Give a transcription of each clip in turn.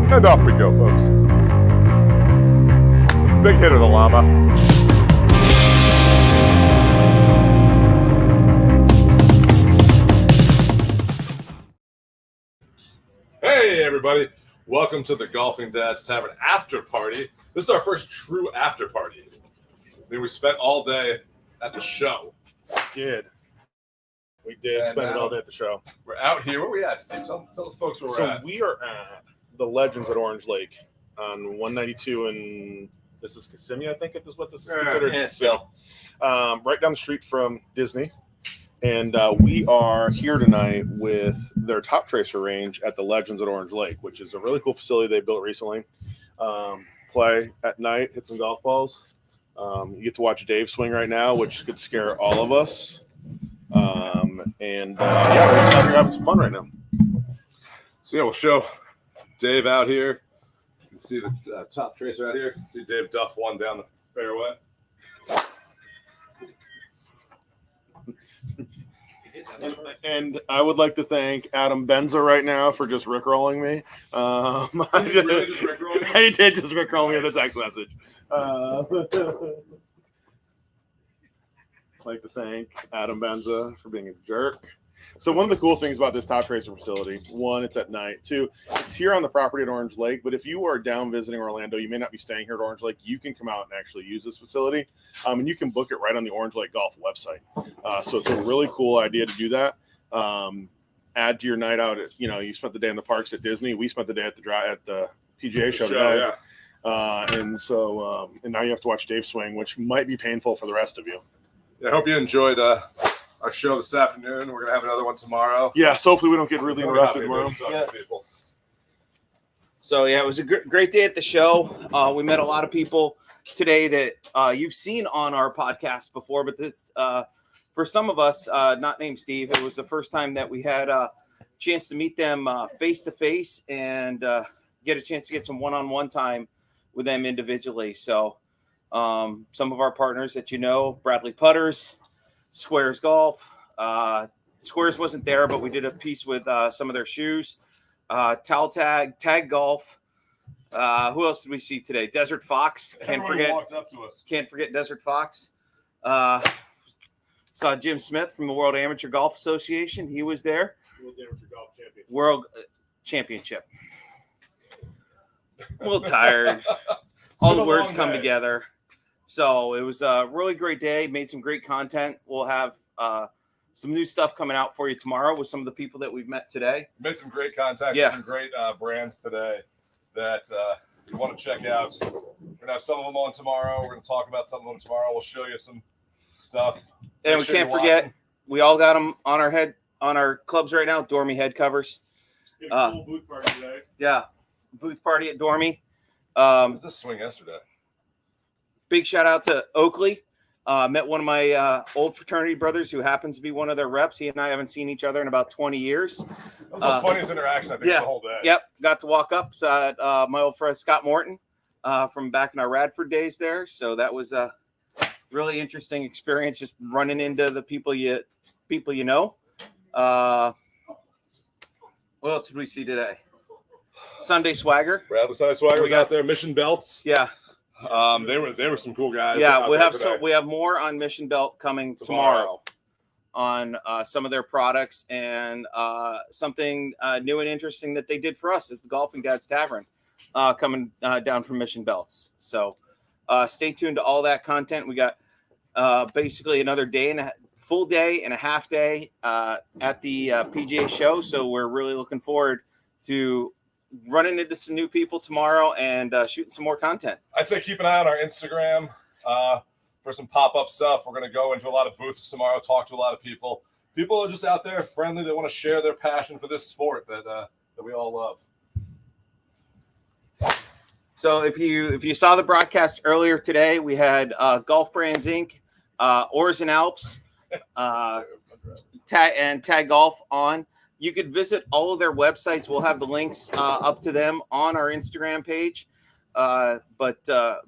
And off we go, folks. Big hit of the llama. Hey, everybody. Welcome to the Golfing Dads Tavern after party. This is our first true after party. I mean, we spent all day at the show. We did spend it all day at the show. We're out here. Where are we at, Steve? Tell the folks where we're at. So we are at the Legends at Orange Lake on 192, and this is Kissimmee, I think it is what this is considered. Yeah, so. Right down the street from Disney. And we are here tonight with their TOPTRACER range at the Legends at Orange Lake, which is a really cool facility they built recently. Play at night, hit some golf balls. You get to watch Dave swing right now, which could scare all of us. We're just out here having some fun right now. So, yeah, we'll show Dave out here. You can see the TOPTRACER out here. See Dave duff one down the fairway. And I would like to thank Adam Benza right now for just rickrolling me. Did he really just rickroll you? He did just rickroll me with a text message. I'd like to thank Adam Benza for being a jerk. So one of the cool things about this TOPTRACER facility, one, it's at night. Two, it's here on the property at Orange Lake. But if you are down visiting Orlando, you may not be staying here at Orange Lake. You can come out and actually use this facility. And you can book it right on the Orange Lake Golf website. So it's a really cool idea to do that. Add to your night out. You spent the day in the parks at Disney. We spent the day at the PGA show today. Yeah. And now you have to watch Dave swing, which might be painful for the rest of you. Yeah, I hope you enjoyed our show this afternoon. We're going to have another one tomorrow. Yeah, so hopefully we don't get really interrupted tomorrow. Yeah. So, yeah, it was a great day at the show. We met a lot of people today that you've seen on our podcast before, but this, for some of us, not named Steve, it was the first time that we had a chance to meet them face-to-face and get a chance to get some one-on-one time with them individually. So, some of our partners that Bradley Putters, Squares Golf. Squares wasn't there, but we did a piece with some of their shoes. Towel Tag Golf. Who else did we see today? Desert Fox. Walked up to us. Can't forget Desert Fox. Saw Jim Smith from the World Amateur Golf Association. He was there. World Amateur Golf Championship. World Championship. A little tired. All the words come together. So it was a really great day. Made some great content. We'll have some new stuff coming out for you tomorrow with some of the people that we've met today. Made some great contacts with some great brands today that you want to check out. We're going to have some of them on tomorrow. We're going to talk about some of them tomorrow. We'll show you some stuff. And we can't forget, we all got them on our clubs right now, Dormy head covers. Cool booth party today. Yeah, booth party at Dormy. Was this swing yesterday? Big shout out to Oakley. Met one of my old fraternity brothers who happens to be one of their reps. He and I haven't seen each other in about 20 years. That was the funniest interaction, I think, of the whole day. Yep. Got to walk up my old friend Scott Morton from back in our Radford days there. So that was a really interesting experience, just running into the people you know. What else did we see today? Sunday Swagger. Sunday Swagger was out there. Mission Belts. Yeah. They were some cool guys. Yeah, we have more on Mission Belt coming tomorrow on some of their products, and something new and interesting that they did for us is the Golfing Dads Tavern coming down from Mission Belts. So stay tuned to all that content. We got basically another day and a full day and a half day at the PGA show. So we're really looking forward to running into some new people tomorrow and shooting some more content. I'd say keep an eye on our Instagram for some pop-up stuff. We're going to go into a lot of booths tomorrow, talk to a lot of people. People are just out there friendly. They want to share their passion for this sport that we all love. So if you saw the broadcast earlier today, we had Golf Brands Inc., Oars and Alps, Tag Golf on. You could visit all of their websites. We'll have the links up to them on our Instagram page. But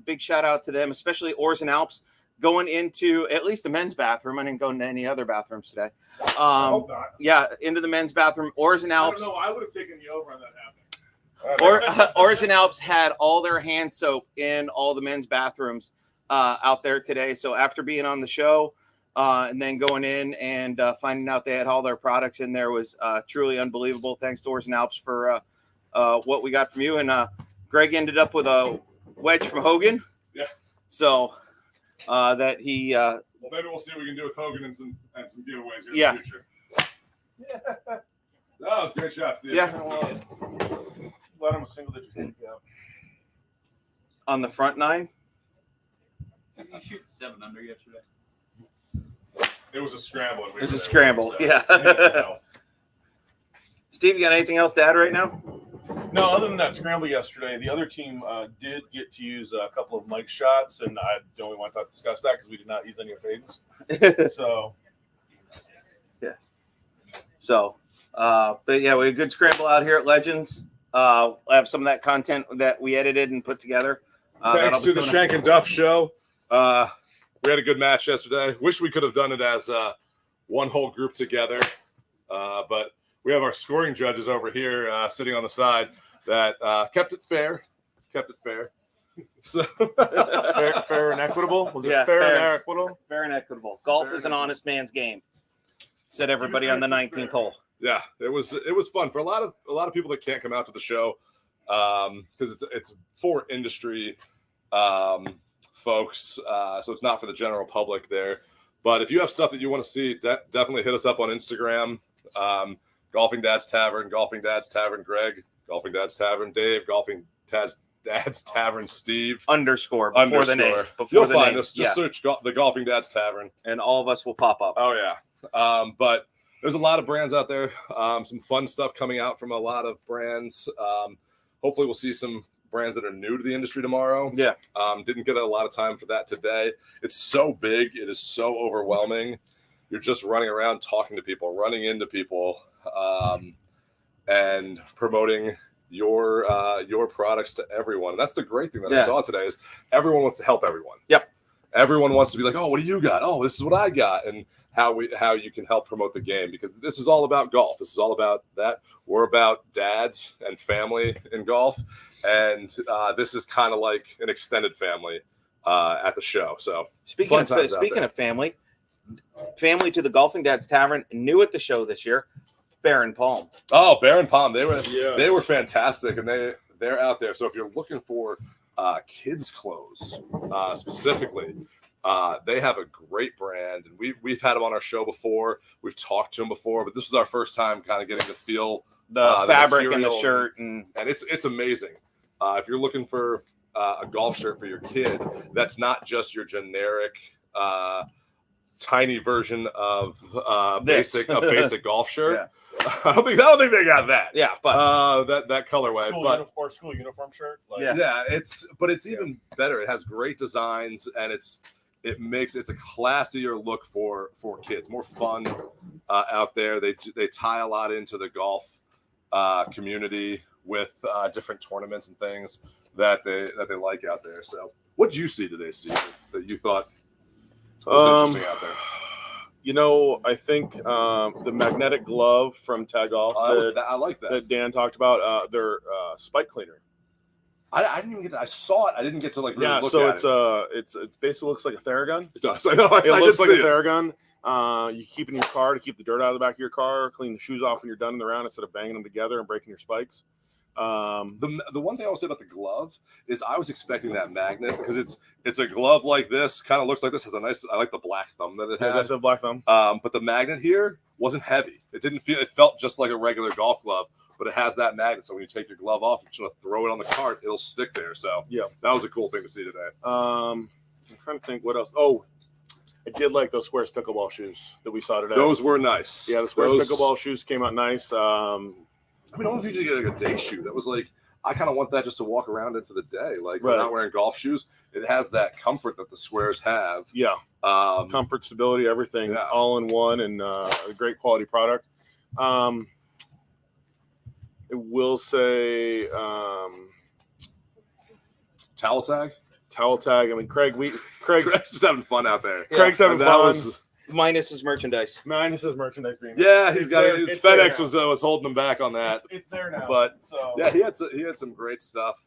big shout out to them, especially Oars and Alps, going into at least the men's bathroom. I didn't go into any other bathrooms today. I hope not. Yeah, into the men's bathroom. Oars and Alps. I don't know. I would have taken you over on that happening. Oars and Alps had all their hand soap in all the men's bathrooms out there today. So after being on the show and then going in and finding out they had all their products in there was truly unbelievable. Thanks to Oars and Alps for what we got from you. And Greg ended up with a wedge from Hogan. Yeah. So that he. Well, maybe we'll see what we can do with Hogan and some giveaways here in the future. That was great shots, Steve. Yeah. Let him a single digit handicap. On the front nine. Did you shoot 7 under yesterday? It was a scramble. It was a scramble. Yeah. Steve, you got anything else to add right now? No, other than that scramble yesterday, the other team did get to use a couple of Mike shots, and I don't really want to discuss that because we did not use any of Hayden's. So, yeah. So, but yeah, we had a good scramble out here at Legends. I have some of that content that we edited and put together. Thanks to the Shank and Duff show. We had a good match yesterday. Wish we could have done it as one whole group together, but we have our scoring judges over here sitting on the side that kept it fair. So fair and equitable. Was it Yeah, fair fair. and equitable? Fair and equitable. Golf is an honest man's game. Said everybody on the 19th hole. yeah, it was fun for a lot of people that can't come out to the show because it's for industry folks, so it's not for the general public there. But if you have stuff that you want to see, definitely hit us up on Instagram. Golfing Dad's Tavern, Golfing Dad's Tavern, Greg, Golfing Dad's Tavern, Dave, Golfing Dad's Tavern, Steve. Underscore before the name. You'll find us. Just search the Golfing Dad's Tavern, and all of us will pop up. Oh yeah. But there's a lot of brands out there. Some fun stuff coming out from a lot of brands. Hopefully, we'll see some brands that are new to the industry tomorrow. Yeah. Didn't get a lot of time for that today. It's so big. It is so overwhelming. You're just running around talking to people, running into people, and promoting your products to everyone. And that's the great thing that I saw today is everyone wants to help everyone. Yep. Everyone wants to be like, oh, what do you got? Oh, this is what I got. And how you can help promote the game, because this is all about golf. This is all about that. We're about dads and family in golf. And this is kind of like an extended family at the show. So speaking of family to the Golfing Dad's Tavern, new at the show this year, Baron Palm. Oh, Baron Palm. They were fantastic, and they're out there. So if you're looking for kids clothes specifically, they have a great brand, and we've had them on our show before. We've talked to them before, but this was our first time kind of getting to feel the fabric and the shirt, and it's amazing. If you're looking for a golf shirt for your kid, that's not just your generic tiny version of a basic golf shirt. Yeah. I don't think they got that. Yeah, but that colorway, school uniform shirt. It's even better. It has great designs, and it's a classier look for kids, more fun out there. They tie a lot into the golf community with different tournaments and things that they like out there. So, what did you see today, Steve, that you thought was interesting out there? I think the magnetic glove from Tag Golf I like that Dan talked about, their spike cleaner. I didn't even get to, I saw it. I didn't get to really look so at it basically looks like a Theragun. It does. I know. It looks like a Theragun. You keep it in your car to keep the dirt out of the back of your car, clean the shoes off when you're done in the round instead of banging them together and breaking your spikes. The one thing I will say about the glove is I was expecting that magnet, because it's a glove like this, kind of looks like this, has a nice, I like the black thumb that it has. That's a black thumb. But the magnet here wasn't heavy. It felt just like a regular golf glove, but it has that magnet. So when you take your glove off, you just want to throw it on the cart, it'll stick there. So that was a cool thing to see today. I'm trying to think what else. Oh, I did like those Squares pickleball shoes that we saw today. Those were nice. Yeah, the Squares pickleball shoes came out nice. I don't know if you did get like a day shoe. That was like, I kind of want that just to walk around in for the day. Like, we're not wearing golf shoes. It has that comfort that the Squares have. Yeah. Comfort, stability, everything all in one, and a great quality product. I will say Towel tag. I mean, Craig's just having fun out there. Craig's having fun. minus his merchandise. Minus his merchandise being. Yeah, he's It's got there- it. it's there FedEx now. was holding him back on that. It's there now. But so yeah, he had some great stuff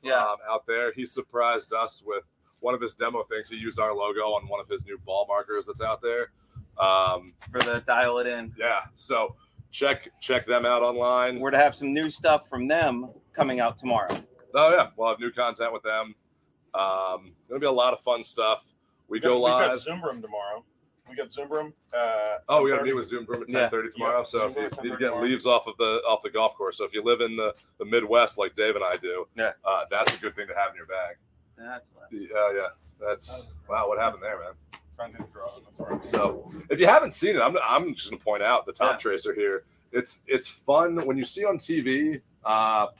out there. He surprised us with one of his demo things. He used our logo on one of his new ball markers that's out there. For the dial it in. Yeah, so check them out online. We're to have some new stuff from them coming out tomorrow. Oh yeah, we'll have new content with them. It'll be a lot of fun stuff. We go live. We've got Zoom Room tomorrow. We got Zoom Room. We got to meet with Zoom Room at 10:30 tomorrow. Yeah, So if Zoom you Room at need to 10:30 get tomorrow. leaves off the golf course, so if you live in the Midwest like Dave and I do, that's a good thing to have in your bag. Yeah, that's wow. What happened there, man? Trying to draw. So if you haven't seen it, I'm just gonna point out the TOPTRACER here. It's fun when you see on TV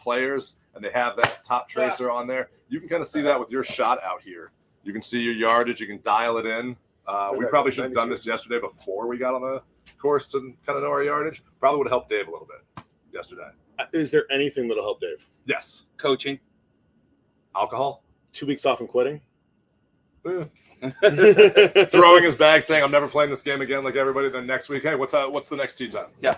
players and they have that TOPTRACER on there. You can kind of see that with your shot out here. You can see your yardage. You can dial it in. We probably should have done this yesterday before we got on the course to kind of know our yardage. Probably would have helped Dave a little bit yesterday. Is there anything that'll help Dave? Yes. Coaching. Alcohol. 2 weeks off and quitting. Throwing his bag, saying I'm never playing this game again, like everybody. Then next week, hey, what's the next tee time? Yeah.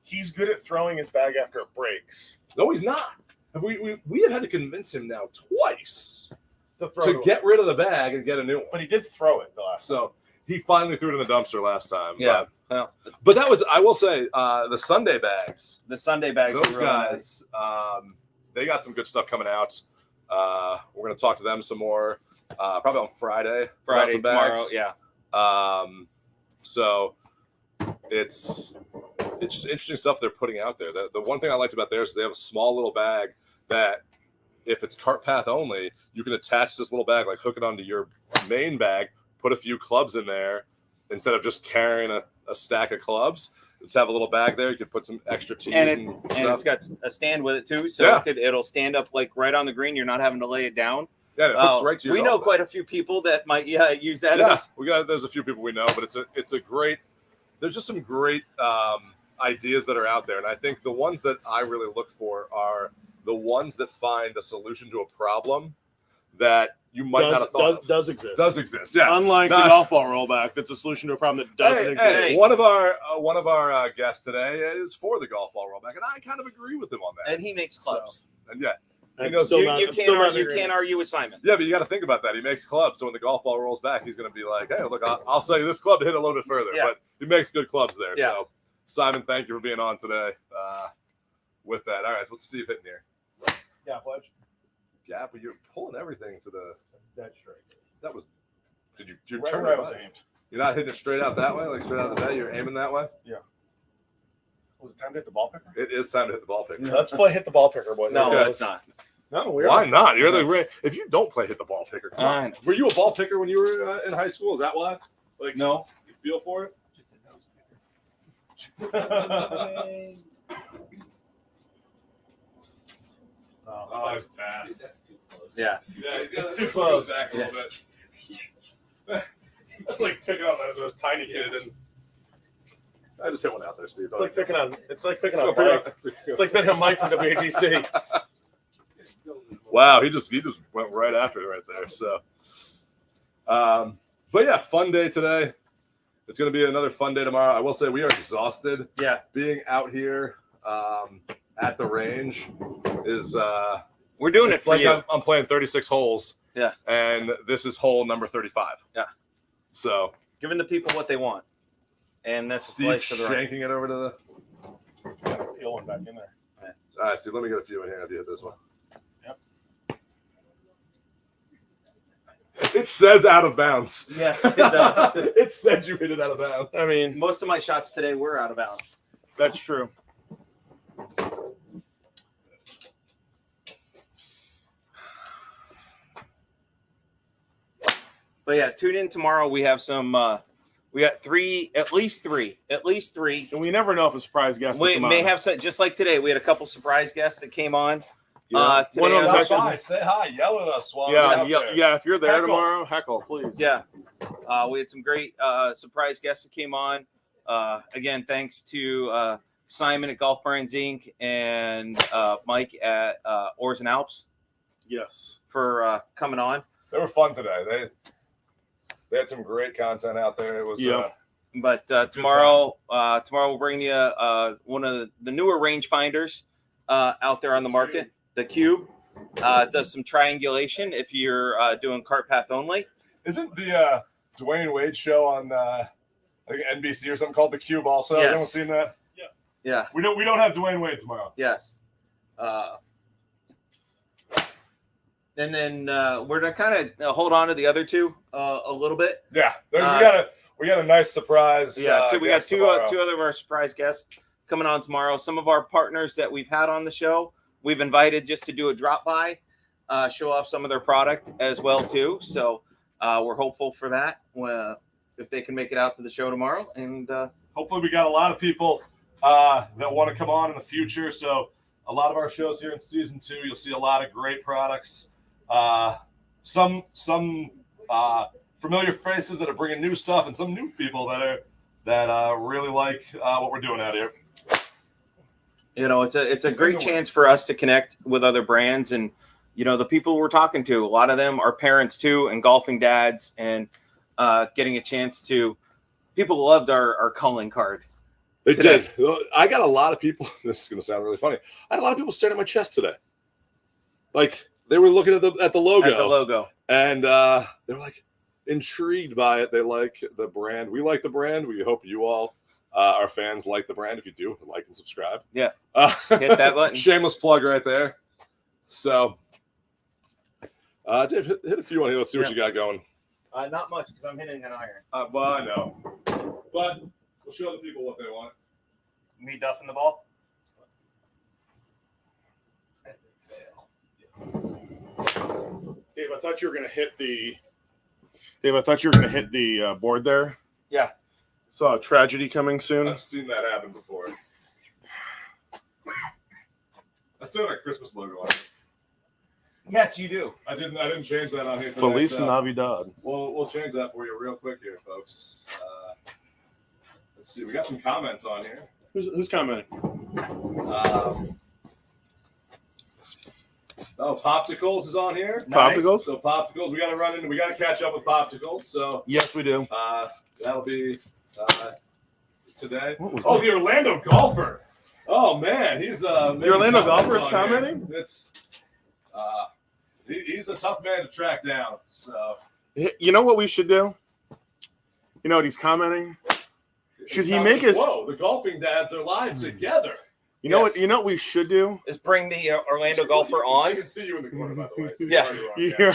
He's good at throwing his bag after it breaks. No, he's not. We have had to convince him now twice To to get rid of the bag and get a new one. But he did throw it the last time. So he finally threw it in the dumpster last time. Yeah. But that was, I will say, the Sunday bags. The Sunday bags. Those are really nice. guys, they got some good stuff coming out. We're going to talk to them some more, probably on Friday. about some bags. Tomorrow. Yeah. So it's just interesting stuff they're putting out there. The one thing I liked about theirs is they have a small little bag that if it's cart path only, you can attach this little bag, like hook it onto your main bag, put a few clubs in there instead of just carrying a stack of clubs. Just have a little bag there. You can put some extra tees and it's stuff. got a stand with it too, so it'll stand up like right on the green. You're not having to lay it down. Yeah, it hooks right to your We know golf quite a few people that might use that. Yeah, there's a few people we know, but it's a great. There's just some great ideas that are out there, and I think the ones that I really look for are the ones that find a solution to a problem that you might not have thought of. Does exist. Does exist, yeah. Unlike the golf ball rollback, that's a solution to a problem that doesn't exist. Hey, one of our guests today is for the golf ball rollback, and I kind of agree with him on that. And he makes clubs. And yeah. I'm You know, still You not- I'm can't still not argue, agreeing. argue with Simon. Yeah, but you got to think about that. He makes clubs, so when the golf ball rolls back, he's going to be like, "Hey, look, I'll sell you this club to hit a little bit further." Yeah. But he makes good clubs there. Yeah. So, Simon, thank you for being on today. With that, all right. So what's Steve hitting here? Yeah, pledge. Gap, but you're pulling everything to the. That's straight. That was. Did you Right turn where it? I was aimed. You're not hitting it straight out that way, like straight out the bay. You're aiming that way. Was it time to hit the ball picker? It is time to hit the ball picker. Let's play hit the ball picker, boys. No, Okay. it's not. No, we're Why not? You're the. If you don't play hit the ball picker, come on. Fine. Were you a ball picker when you were in high school? Is that why? Like, no, you feel for it. Oh, he's fast. That's too close. Yeah. Yeah, he's got It's too close. back a little bit. That's like picking on a tiny kid, and I just hit one out there, Steve. It's like picking on. It's like picking on It's Mike. It's like picking on Mike from WATC. Wow, he just went right after it right there. So, but yeah, fun day today. It's going to be another fun day tomorrow. I will say we are exhausted. Yeah. Being out here at the range is We're doing it it's for like you. I'm playing 36 holes. Yeah. And this is hole number 35. Yeah. So Giving the people what they want. And that's Steve slice to the right. shanking it over to the. Feel one back in there. All right, Steve. Let me get a few in here. If you hit this one. Yep. It says out of bounds. Yes, it does. It said you hit it out of bounds. I mean, Most of my shots today were out of bounds. that's true. But yeah, tune in tomorrow. We have some. We got at least three. And we never know if a surprise guest will We come may on. have some, just like today. We had a couple surprise guests that came on. Yeah. Today One of them on- texted me. Say hi. Yell at us while Yeah, we're out yeah, there. yeah. If you're there Heckle. tomorrow, heckle, please. Yeah. We had some great surprise guests that came on. Again, thanks to Simon at Golf Brains Inc. and Mike at Oars and Alps Yes. for coming on. They were fun today. They had some great content out there. It was Yeah. But tomorrow we'll bring you one of the newer rangefinders out there on the market, the Cube. Does some triangulation if you're doing cart path only. Isn't the Dwayne Wade show on I think NBC or something called The Cube also? Yes. Anyone seen that? Yeah. We don't have Dwayne Wade tomorrow. Yes. And then we're gonna kind of hold on to the other two a little bit. Yeah, we got a nice surprise. Yeah, we got guest two tomorrow. other of our surprise guests coming on tomorrow. Some of our partners that we've had on the show, we've invited just to do a drop by, show off some of their product as well too. So we're hopeful for that if they can make it out to the show tomorrow. And hopefully we got a lot of people that want to come on in the future. So a lot of our shows here in season 2, you'll see a lot of great products. Some familiar faces that are bringing new stuff, and some new people that really like what we're doing out here. you know, it's a great chance for us to connect with other brands. And you know, the people we're talking to, a lot of them are parents too, and golfing dads, and getting a chance to. People loved our calling card. They today. did. I got a lot of people. This is going to sound really funny. I had a lot of people staring at my chest today. Like they were looking at the logo. At the logo. And they were like intrigued by it. They like the brand. We like the brand. We hope you all, our fans, like the brand. If you do, like and subscribe. Yeah. Hit that button. Shameless plug right there. So, Dave, hit a few on here. Let's see what you got going. Not much because I'm hitting an iron. Well, I know. But we'll show the people what they want. Me duffing the ball. Dave, I thought you were going to hit the. Dave, I thought you were going to hit the board there. Yeah. Saw a tragedy coming soon. I've seen that happen before. I still got a Christmas logo on it. Yes, you do. I didn't change that on here today. Feliz So Navidad. we'll change that for you real quick here, folks. Let's see. We got some comments on here. Who's commenting? Popsicles is on here. Popsicles? So Popsicles, we got to run in. We got to catch up with Popsicles. So Yes, we do. that'll be today. What was Oh, that? the Orlando golfer. Oh man, he's The Orlando golfer is on here. commenting? It's he's a tough man to track down. So You know what we should do? You know what he's commenting? Should he make his? Whoa, the golfing dads are live together. You know what? You know what we should do? Is bring the Orlando golfer I on. can see you in the corner, by the way. So Yeah. you're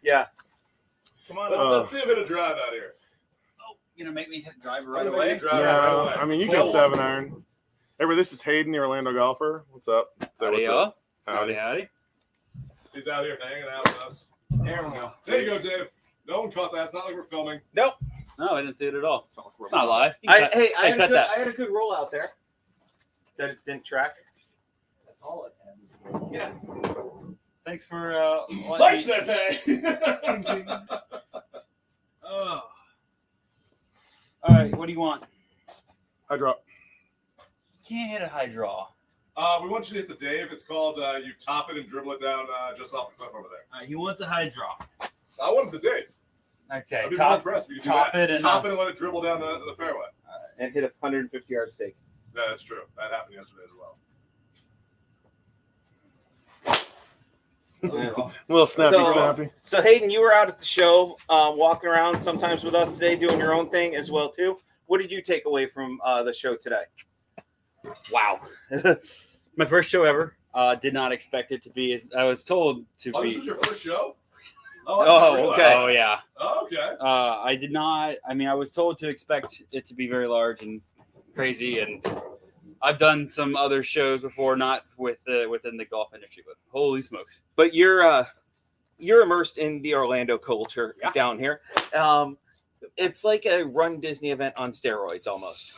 Yeah. Come on. let's see a bit of drive out here. Oh, you gonna make me hit driver I'm right gonna make away? you drive right Yeah, away. I mean you Well, can 7-iron. Hey, this is Hayden, the Orlando golfer. What's up? Say Howdy, what's y'all. up. Howdy, howdy. He's out here hanging out with us. There we go. There you go, Dave. No one caught that. It's not like we're filming. Nope. No, I didn't see it at all. It's not live. You I can cut- had cut that. I had a good roll out there. That it didn't track. That's all it had. Yeah. Thanks for Mike says hey. Oh. All right, what do you want? I drop. Can't hit a high draw. We want you to hit the Dave. It's called you top it and dribble it down just off the cliff over there. All right, he wants a high draw. I wanted the Dave. Okay, I'd be more impressed if you could do top that. it and Top it and let it dribble down the fairway. And hit a 150-yard stake. Yeah, that's true. That happened yesterday as well. A little snappy. So Hayden, you were out at the show, walking around sometimes with us today, doing your own thing as well too. What did you take away from the show today? Wow. My first show ever. Did not expect it to be as I was told to Oh, be. this was your first show? I Oh, didn't realize. okay. Oh yeah. Oh, okay. I did not. I mean, I was told to expect it to be very large and crazy, and I've done some other shows before, not within the golf industry, but holy smokes! But you're immersed in the Orlando culture down here. It's like a Run Disney event on steroids almost.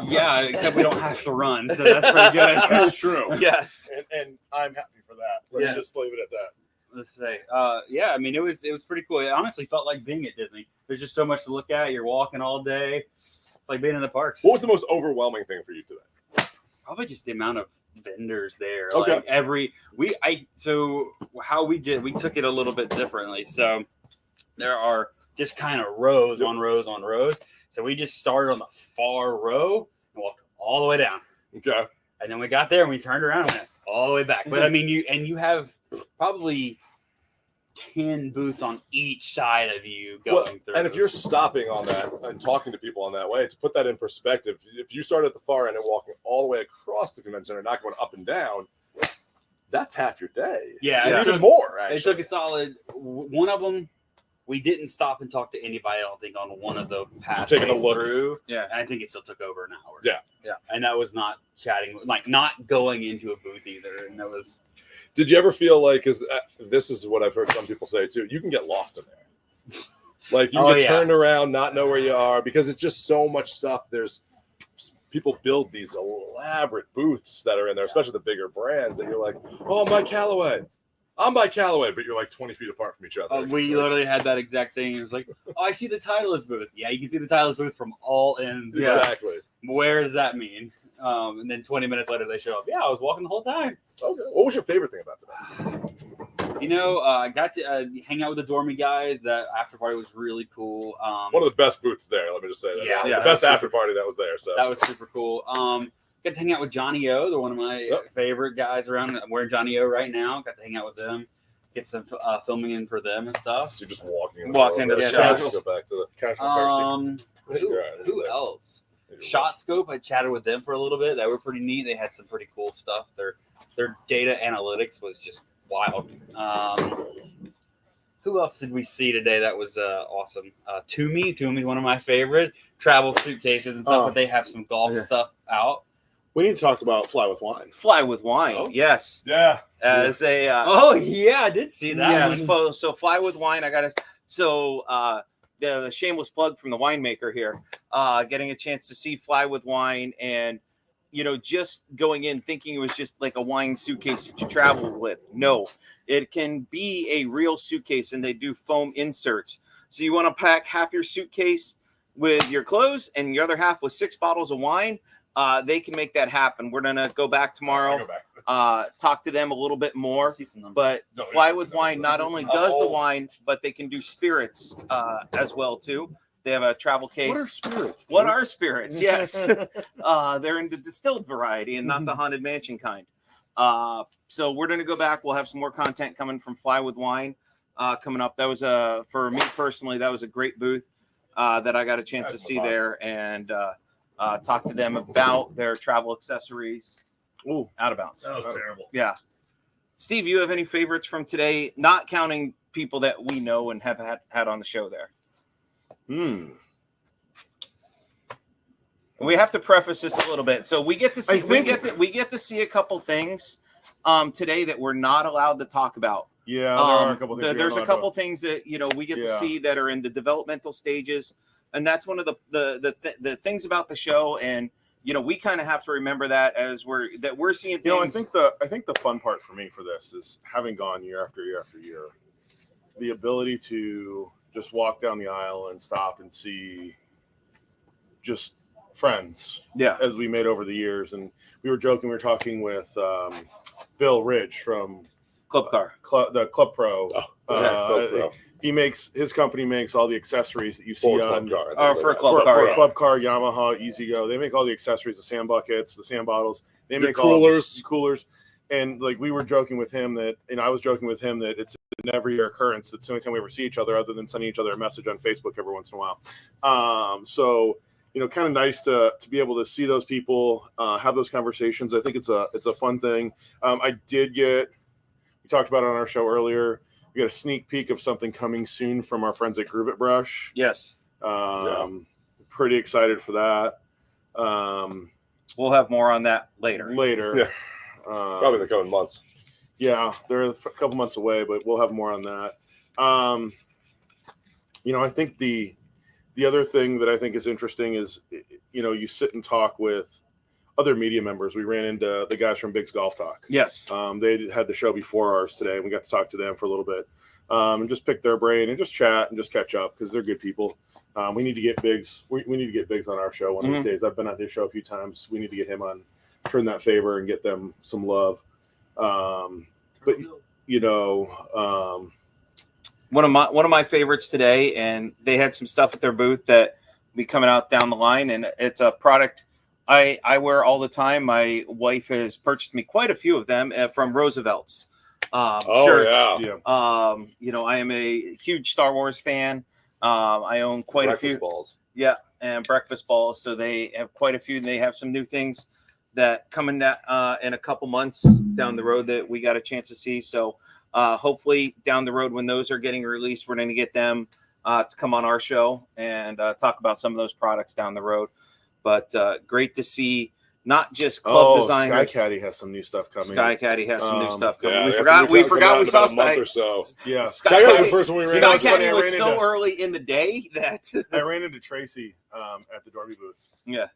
Yeah, except we don't have to run, so that's pretty good. That's true. Yes. And I'm happy for that. Let's Yeah. just leave it at that. Let's say, yeah. I mean, it was pretty cool. It honestly felt like being at Disney. There's just so much to look at. You're walking all day. It's like being in the parks. What was the most overwhelming thing for you today? Probably just the amount of vendors there. Okay. Like so how we took it a little bit differently. So there are just kind of rows on rows on rows. So we just started on the far row and walked all the way down. Okay. And then we got there and we turned around and went all the way back. But I mean, you have probably 10 booths on each side of you going through. And if you're stopping on that and talking to people on that way, to put that in perspective, if you start at the far end and walking all the way across the convention center, not going up and down, that's half your day. Yeah, even more. Actually, it took a solid. One of them, we didn't stop and talk to anybody. I don't think on one of the paths taking a look through. Yeah, and I think it still took over an hour. Yeah, and that was not chatting, like not going into a booth either. And that was. Did you ever feel like, because this is what I've heard some people say too, you can get lost in there. Like you get turned around, not know where you are, because it's just so much stuff. There's people build these elaborate booths that are in there, especially the bigger brands that you're like, oh, I'm Mike Calloway. I'm Mike Calloway, but you're like 20 feet apart from each other. We literally had that exact thing. It was like, oh, I see the Titleist booth. Yeah, you can see the Titleist booth from all ends. Yeah. Exactly. Where does that mean? And then 20 minutes later, they show up. Yeah, I was walking the whole time. Okay. What was your favorite thing about today? I got to hang out with the Dormy guys. That after party was really cool. One of the best booths there. Let me just say that. Yeah, the best after party that was there. So that was super cool. Got to hang out with Johnny O. They're one of my favorite guys around. I'm wearing Johnny O right now. Got to hang out with them. Get some filming in for them and stuff. So you're just walking into the shop. shop. Go back to the casual Who else? Shot Scope. I chatted with them for a little bit. They were pretty neat. They had some pretty cool stuff. Their data analytics was just wild. Who else did we see today that was awesome? Toomey, one of my favorite travel suitcases and stuff. But they have some golf stuff out. We need to talk about Fly with Wine. Fly with Wine, Oh. yes. Yeah. As a I did see that. yes. one. So Fly with Wine, I got to. So the shameless plug from the winemaker here, getting a chance to see Fly with Wine, and just going in thinking it was just like a wine suitcase that you travel with. No, it can be a real suitcase, and they do foam inserts. So you want to pack half your suitcase with your clothes and the other half with 6 bottles of wine. They can make that happen. We're gonna go back tomorrow, talk to them a little bit more. But Fly with Wine not only does the wine, but they can do spirits as well too. They have a travel case. What are spirits? What are spirits? Yes, they're in the distilled variety and not the Haunted Mansion kind. So we're gonna go back. We'll have some more content coming from Fly with Wine coming up. That was for me personally, that was a great booth that I got a chance to see there and. Talk to them about their travel accessories. Ooh, out of bounds. That was terrible. Yeah. Steve, you have any favorites from today, not counting people that we know and have had on the show there? We have to preface this a little bit. So we get to see we get to see a couple things today that we're not allowed to talk about. Yeah, there are a couple things. There's a couple things that we get to see that are in the developmental stages. And that's one of the things about the show, and we kind of have to remember that as we're seeing things. I think the fun part for me for this is having gone year after year after year, the ability to just walk down the aisle and stop and see just friends, as we made over the years. And we were joking, we were talking with Bill Ridge from Club Car, the Club Pro. Club Pro. His company makes all the accessories that you see on for Club Car, Club Car, Yamaha, Easy Go. They make all the accessories, the sand buckets, the sand bottles. They make coolers. all coolers. And like we were joking with him that, and I was joking with him that it's an every year occurrence. It's the only time we ever see each other, other than sending each other a message on Facebook every once in a while. So kind of nice to be able to see those people, have those conversations. I think it's a fun thing. We talked about it on our show earlier. We got a sneak peek of something coming soon from our friends at Groove It Brush. Yes. Pretty excited for that. We'll have more on that later. Yeah. Probably the coming months. Yeah, they're a couple months away, but we'll have more on that. I think the other thing that I think is interesting is, you sit and talk with other media members. We ran into the guys from Big's Golf Talk. Yes. They had the show before ours today, and we got to talk to them for a little bit and just pick their brain and just chat and just catch up because they're good people. We need to get Biggs. We need to get Biggs on our show one of these days. I've been on his show a few times. We need to get him on, turn that favor and get them some love. But one of my favorites today, and they had some stuff at their booth that will be coming out down the line, and it's a product I wear all the time. My wife has purchased me quite a few of them from Roosevelt's shirts. Yeah. I am a huge Star Wars fan. I own quite a few balls. Yeah, and breakfast balls. So they have quite a few, and they have some new things that coming in a couple months down the road that we got a chance to see. So hopefully down the road when those are getting released, we're going to get them to come on our show and talk about some of those products down the road. But great to see not just club design. Sky Caddy has some new stuff coming. Sky Caddy has some new stuff coming. Yeah, we forgot we saw a month or so. Yeah. Sky Check out the Caddy, first one we ran Sky into. Caddy was so early in the day that I ran into Tracy at the Dorby booth. Yeah.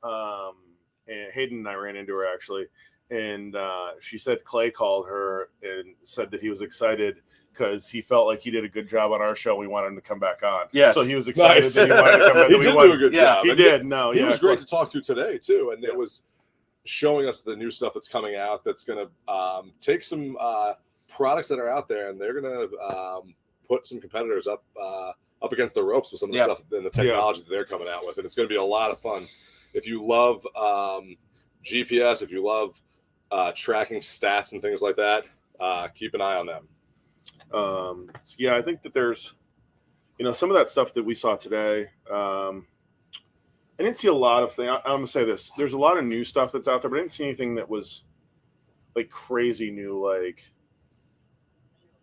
And Hayden and I ran into her actually, and she said Clay called her and said that he was excited because he felt like he did a good job on our show. We wanted him to come back on. Yes. So he was excited Nice. that he wanted to come back. He did do a good job. He And did. No, he yeah, was great Clay- to talk to today too, and it was showing us the new stuff that's coming out. That's going to take some products that are out there, and they're going to put some competitors up against the ropes with some of the stuff and the technology that they're coming out with, and it's going to be a lot of fun. If you love GPS, if you love tracking stats and things like that, keep an eye on them. Yeah, I think that there's, some of that stuff that we saw today. I didn't see a lot of things. I'm going to say this. There's a lot of new stuff that's out there, but I didn't see anything that was like crazy new, like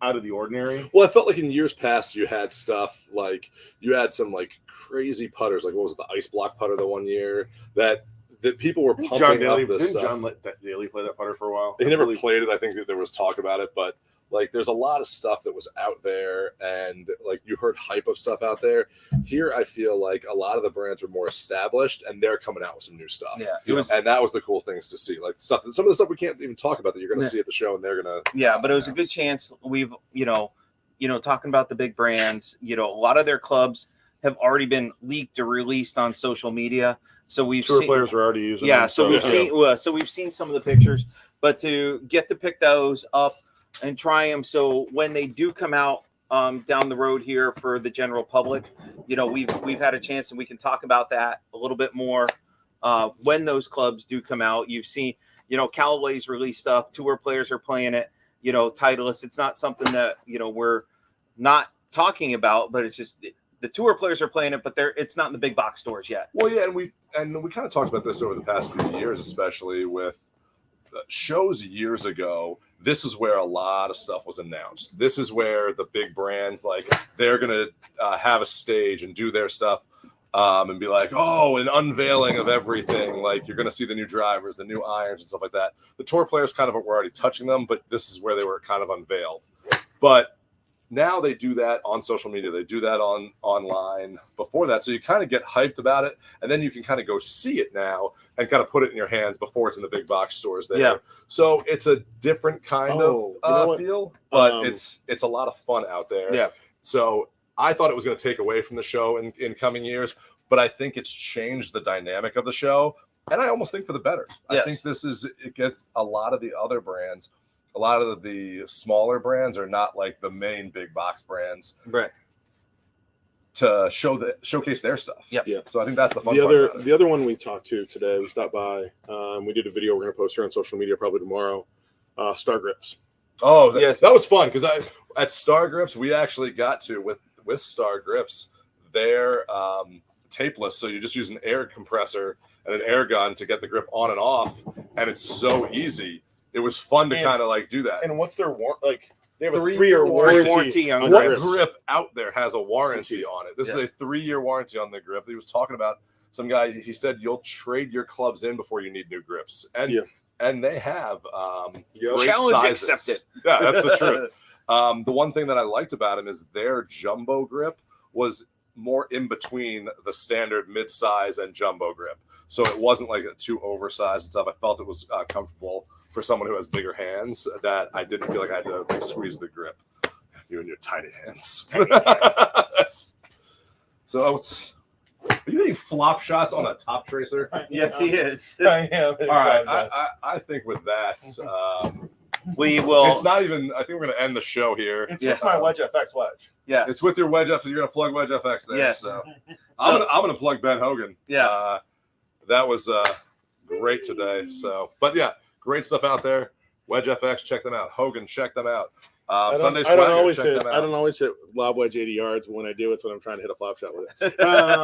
out of the ordinary. Well, I felt like in years past you had stuff like you had some like crazy putters, like what was it, the ice block putter the one year that people were pumping John Daly, up this didn't stuff. John let that Daly play that putter for a while? He never played it. I think that there was talk about it, but like there's a lot of stuff that was out there, and like you heard hype of stuff out there. Here, I feel like a lot of the brands are more established, and they're coming out with some new stuff. Yeah, and that was the cool things to see. Like some of the stuff we can't even talk about that you're going to see at the show, and they're going to. Yeah, but it was a good chance. We've talking about the big brands. A lot of their clubs have already been leaked or released on social media. So we've Tour seen players are already using. Yeah, them, so we've seen some of the pictures, but to get to pick those up and try them, so when they do come out down the road here for the general public, we've had a chance, and we can talk about that a little bit more when those clubs do come out. You've seen, Callaway's release stuff. Tour players are playing it. Titleist. It's not something that we're not talking about, but it's just the tour players are playing it, but it's not in the big box stores yet. Well, yeah, and we kind of talked about this over the past few years, especially with shows years ago. This is where a lot of stuff was announced. This is where the big brands, like, they're going to have a stage and do their stuff and be like, oh, an unveiling of everything. Like, you're going to see the new drivers, the new irons and stuff like that. The tour players kind of were already touching them, but this is where they were kind of unveiled. But now they do that on social media. They do that online before that. So you kind of get hyped about it, and then you can kind of go see it now and kind of put it in your hands before it's in the big box stores there. Yeah. So it's a different kind of feel, but it's a lot of fun out there. Yeah. So I thought it was going to take away from the show in coming years, but I think it's changed the dynamic of the show, and I almost think for the better. Yes. I think it gets a lot of the other brands. A lot of the smaller brands are not like the main big box brands, Right. to showcase their stuff. Yep. Yeah. So I think that's the fun part about it. The other one we talked to today, we stopped by. We did a video we're going to post here on social media probably tomorrow. Star Grips. Oh, Yes. that was fun because at Star Grips we actually got to with Star Grips their tapeless. So you just use an air compressor and an air gun to get the grip on and off, and it's so easy. It was fun to kind of like do that. And what's their warranty? They have a 3-year 3-year warranty on What grips. grip out there has a warranty on it? This is a 3-year warranty on the grip. He was talking about some guy. He said you'll trade your clubs in before you need new grips, and they have great Challenge sizes. accepted. Yeah, that's the truth. The one thing that I liked about him is their jumbo grip was more in between the standard mid-size and jumbo grip, so it wasn't like too oversized and stuff. I felt it was comfortable for someone who has bigger hands, that I didn't feel like I had to like squeeze the grip. You and your tiny hands. So are you hitting flop shots on a top tracer? Yes, he is. I am. All right. I think with that, We will. It's not even. I think we're gonna end the show here. It's with my Wedge FX wedge. Yes. It's with your Wedge FX. You're gonna plug Wedge FX there. Yes. So I'm gonna plug Ben Hogan. Yeah. That was great today. So, but yeah, great stuff out there. Wedge FX, check them out. Hogan, check them out. Sunday I don't Swagger, always check hit. them out. I don't always hit lob wedge 80 yards, but when I do, it's when I'm trying to hit a flop shot with it. I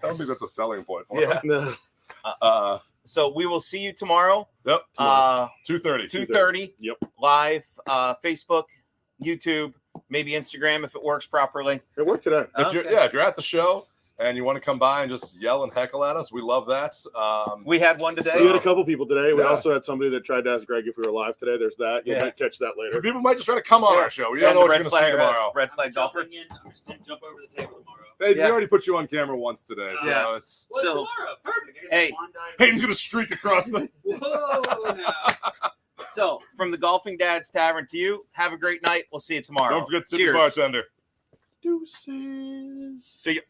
don't think that's a selling point for Yeah. No. So we will see you tomorrow. Yep. 2:30. 2:30. Yep. Live. Facebook, YouTube, maybe Instagram if it works properly. It worked today. If you're at the show and you want to come by and just yell and heckle at us, we love that. We had one today. We had a couple people today. We Yeah. also had somebody that tried to ask Greg if we were live today. There's that. You might catch that later. People might just try to come on our show. We don't And know the what you're going to see tomorrow. Red flag golfer. Jumping in, I'm just gonna jump over the table tomorrow. Hey, Yeah. we already put you on camera once today, so Yeah. it's What's So- tomorrow? Perfect. I get Hey. the Bondi. Hayden's going to streak across the. Whoa! Now. So from the Golfing Dads Tavern to you, have a great night. We'll see you tomorrow. Don't forget to tip Cheers. the bartender. Deuces. See you.